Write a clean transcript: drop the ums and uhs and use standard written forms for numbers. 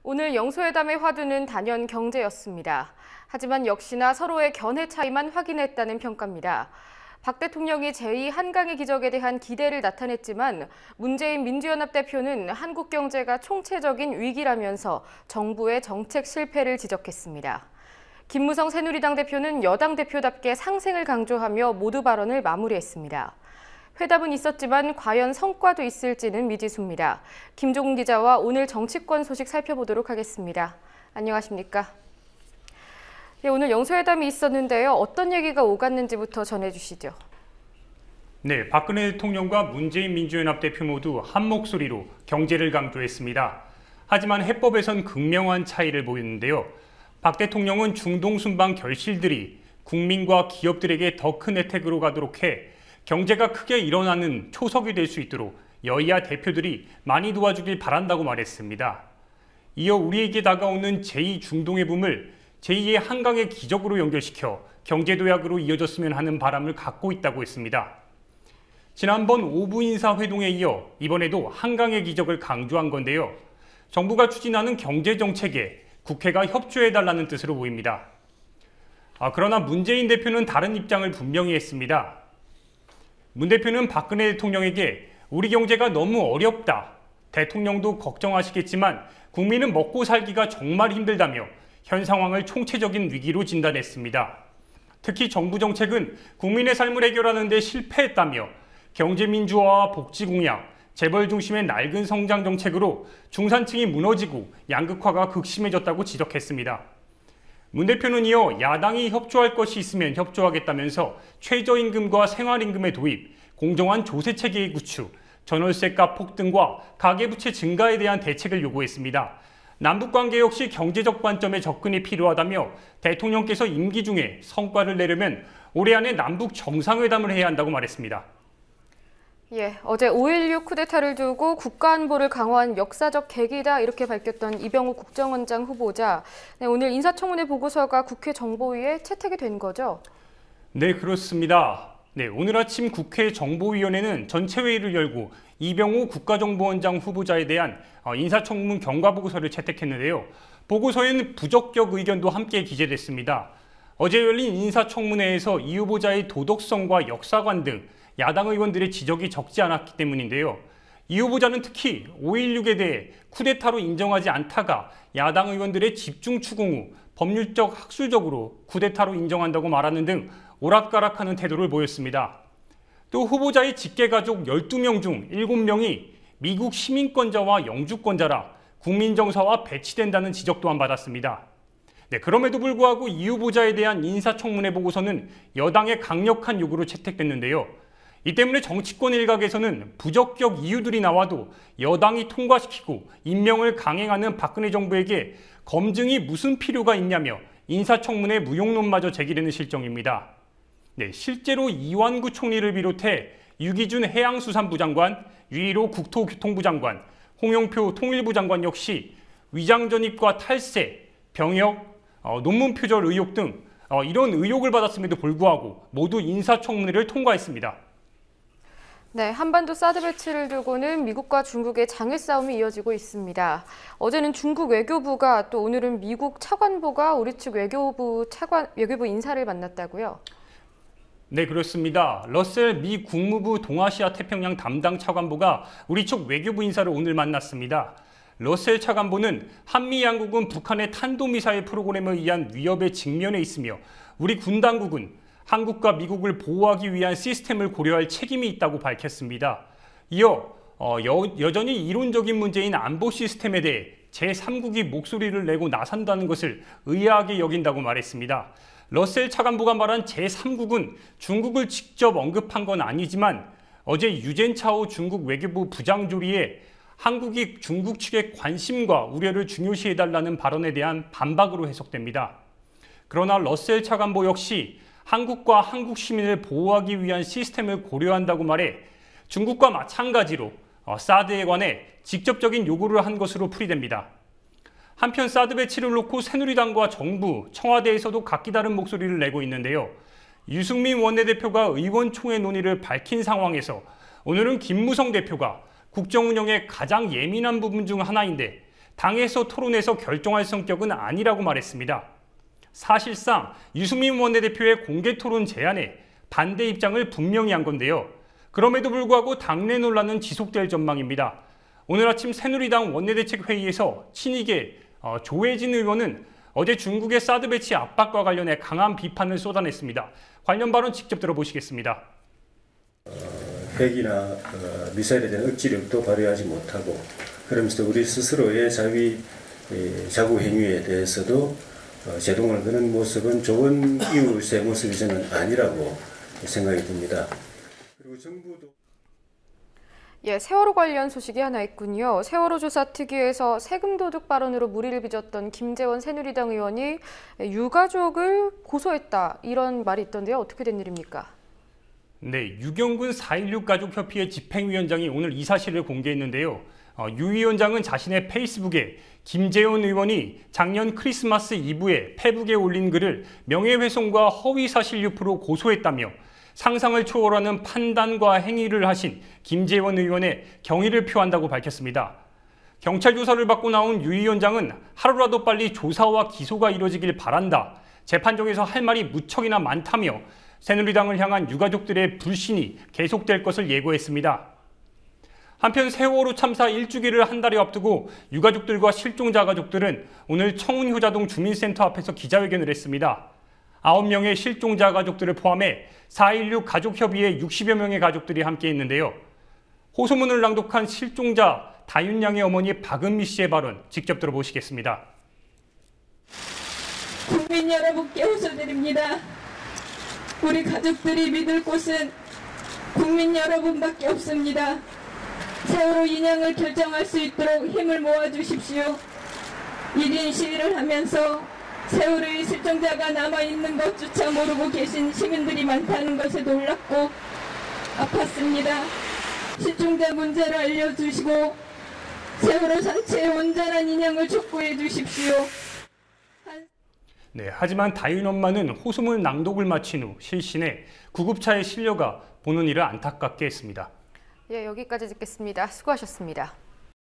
오늘 영수회담의 화두는 단연 경제였습니다. 하지만 역시나 서로의 견해 차이만 확인했다는 평가입니다. 박 대통령이 제2한강의 기적에 대한 기대를 나타냈지만 문재인 민주연합 대표는 한국 경제가 총체적인 위기라면서 정부의 정책 실패를 지적했습니다. 김무성 새누리당 대표는 여당 대표답게 상생을 강조하며 모두 발언을 마무리했습니다. 회담은 있었지만 과연 성과도 있을지는 미지수입니다. 김종훈 기자와 오늘 정치권 소식 살펴보도록 하겠습니다. 안녕하십니까? 네, 오늘 영수회담이 있었는데요. 어떤 얘기가 오갔는지부터 전해주시죠. 네, 박근혜 대통령과 문재인 민주연합 대표 모두 한 목소리로 경제를 강조했습니다. 하지만 해법에선 극명한 차이를 보였는데요. 박 대통령은 중동 순방 결실들이 국민과 기업들에게 더 큰 혜택으로 가도록 해 경제가 크게 일어나는 초석이 될 수 있도록 여야 대표들이 많이 도와주길 바란다고 말했습니다. 이어 우리에게 다가오는 제2중동의 붐을 제2의 한강의 기적으로 연결시켜 경제도약으로 이어졌으면 하는 바람을 갖고 있다고 했습니다. 지난번 오부 인사회동에 이어 이번에도 한강의 기적을 강조한 건데요. 정부가 추진하는 경제정책에 국회가 협조해달라는 뜻으로 보입니다. 그러나 문재인 대표는 다른 입장을 분명히 했습니다. 문 대표는 박근혜 대통령에게 우리 경제가 너무 어렵다. 대통령도 걱정하시겠지만 국민은 먹고 살기가 정말 힘들다며 현 상황을 총체적인 위기로 진단했습니다. 특히 정부 정책은 국민의 삶을 해결하는 데 실패했다며 경제민주화와 복지공약, 재벌 중심의 낡은 성장 정책으로 중산층이 무너지고 양극화가 극심해졌다고 지적했습니다. 문 대표는 이어 야당이 협조할 것이 있으면 협조하겠다면서 최저임금과 생활임금의 도입, 공정한 조세체계의 구축, 전월세가 폭등과 가계부채 증가에 대한 대책을 요구했습니다. 남북관계 역시 경제적 관점의 접근이 필요하다며 대통령께서 임기 중에 성과를 내려면 올해 안에 남북 정상회담을 해야 한다고 말했습니다. 어제 5.16 쿠데타를 두고 국가안보를 강화한 역사적 계기다 이렇게 밝혔던 이병우 국정원장 후보자. 네, 오늘 인사청문회 보고서가 국회 정보위에 채택이 된 거죠? 네, 그렇습니다. 네, 오늘 아침 국회 정보위원회는 전체 회의를 열고 이병우 국가정보원장 후보자에 대한 인사청문 경과보고서를 채택했는데요. 보고서에는 부적격 의견도 함께 기재됐습니다. 어제 열린 인사청문회에서 이 후보자의 도덕성과 역사관 등 야당 의원들의 지적이 적지 않았기 때문인데요. 이 후보자는 특히 5.16에 대해 쿠데타로 인정하지 않다가 야당 의원들의 집중 추궁 후 법률적 학술적으로 쿠데타로 인정한다고 말하는 등 오락가락하는 태도를 보였습니다. 또 후보자의 직계가족 12명 중 7명이 미국 시민권자와 영주권자라 국민정서와 배치된다는 지적 또한 받았습니다. 네, 그럼에도 불구하고 이 후보자에 대한 인사청문회 보고서는 여당의 강력한 요구로 채택됐는데요. 이 때문에 정치권 일각에서는 부적격 이유들이 나와도 여당이 통과시키고 임명을 강행하는 박근혜 정부에게 검증이 무슨 필요가 있냐며 인사청문회 무용론마저 제기되는 실정입니다. 네, 실제로 이완구 총리를 비롯해 유기준 해양수산부 장관, 유일호 국토교통부 장관, 홍영표 통일부 장관 역시 위장 전입과 탈세, 병역, 논문 표절 의혹 등 이런 의혹을 받았음에도 불구하고 모두 인사청문회를 통과했습니다. 네, 한반도 사드 배치를 두고는 미국과 중국의 장애 싸움이 이어지고 있습니다. 어제는 중국 외교부가 또 오늘은 미국 차관보가 우리 측 외교부 인사를 만났다고요? 네, 그렇습니다. 러셀 미 국무부 동아시아 태평양 담당 차관보가 우리 측 외교부 인사를 오늘 만났습니다. 러셀 차관보는 한미 양국은 북한의 탄도미사일 프로그램에 의한 위협에 직면해 있으며 우리 군 당국은 한국과 미국을 보호하기 위한 시스템을 고려할 책임이 있다고 밝혔습니다. 이어 여전히 이론적인 문제인 안보 시스템에 대해 제3국이 목소리를 내고 나선다는 것을 의아하게 여긴다고 말했습니다. 러셀 차관보가 말한 제3국은 중국을 직접 언급한 건 아니지만 어제 유젠차오 중국 외교부 부장조리에 한국이 중국 측의 관심과 우려를 중요시해달라는 발언에 대한 반박으로 해석됩니다. 그러나 러셀 차관보 역시 한국과 한국 시민을 보호하기 위한 시스템을 고려한다고 말해 중국과 마찬가지로 사드에 관해 직접적인 요구를 한 것으로 풀이됩니다. 한편 사드 배치를 놓고 새누리당과 정부, 청와대에서도 각기 다른 목소리를 내고 있는데요. 유승민 원내대표가 의원총회 논의를 밝힌 상황에서 오늘은 김무성 대표가 국정 운영의 가장 예민한 부분 중 하나인데 당에서 토론해서 결정할 성격은 아니라고 말했습니다. 사실상 유승민 원내대표의 공개 토론 제안에 반대 입장을 분명히 한 건데요. 그럼에도 불구하고 당내 논란은 지속될 전망입니다. 오늘 아침 새누리당 원내대책회의에서 친이계 조혜진 의원은 어제 중국의 사드 배치 압박과 관련해 강한 비판을 쏟아냈습니다. 관련 발언 직접 들어보시겠습니다. 핵이나 미사일에 대한 억지력도 발휘하지 못하고 그러면서 우리 스스로의 자국 행위에 대해서도 제동을 거는 모습은 좋은 이웃의 모습이 저는 아니라고 생각이 듭니다. 그리고 정부도 세월호 관련 소식이 하나 있군요. 세월호 조사 특위에서 세금 도둑 발언으로 물의를 빚었던 김재원 새누리당 의원이 유가족을 고소했다 이런 말이 있던데요. 어떻게 된 일입니까? 네, 유경군 4.16 가족협의회 집행위원장이 오늘 이 사실을 공개했는데요. 유 위원장은 자신의 페이스북에 김재원 의원이 작년 크리스마스 이브에 페북에 올린 글을 명예훼손과 허위사실 유포로 고소했다며 상상을 초월하는 판단과 행위를 하신 김재원 의원의 경의를 표한다고 밝혔습니다. 경찰 조사를 받고 나온 유 위원장은 하루라도 빨리 조사와 기소가 이뤄지길 바란다. 재판정에서 할 말이 무척이나 많다며 새누리당을 향한 유가족들의 불신이 계속될 것을 예고했습니다. 한편 세월호 참사 1주기를 한 달에 앞두고 유가족들과 실종자 가족들은 오늘 청운효자동 주민센터 앞에서 기자회견을 했습니다. 9명의 실종자 가족들을 포함해 4.16 가족협의회 60여 명의 가족들이 함께 했는데요. 호소문을 낭독한 실종자 다윤양의 어머니 박은미 씨의 발언 직접 들어보시겠습니다. 국민 여러분께 호소드립니다. 우리 가족들이 믿을 곳은 국민 여러분밖에 없습니다. 세월호 인양을 결정할 수 있도록 힘을 모아주십시오. 1인 시위를 하면서 세월호의 실종자가 남아있는 것조차 모르고 계신 시민들이 많다는 것에 놀랐고 아팠습니다. 실종자 문제를 알려주시고 세월호 산체의 온전한 인양을 촉구해 주십시오. 네, 하지만 다윤 엄마는 호소문 낭독을 마친 후 실신해 구급차에 실려가 보는 이를 안타깝게 했습니다. 여기까지 듣겠습니다. 수고하셨습니다.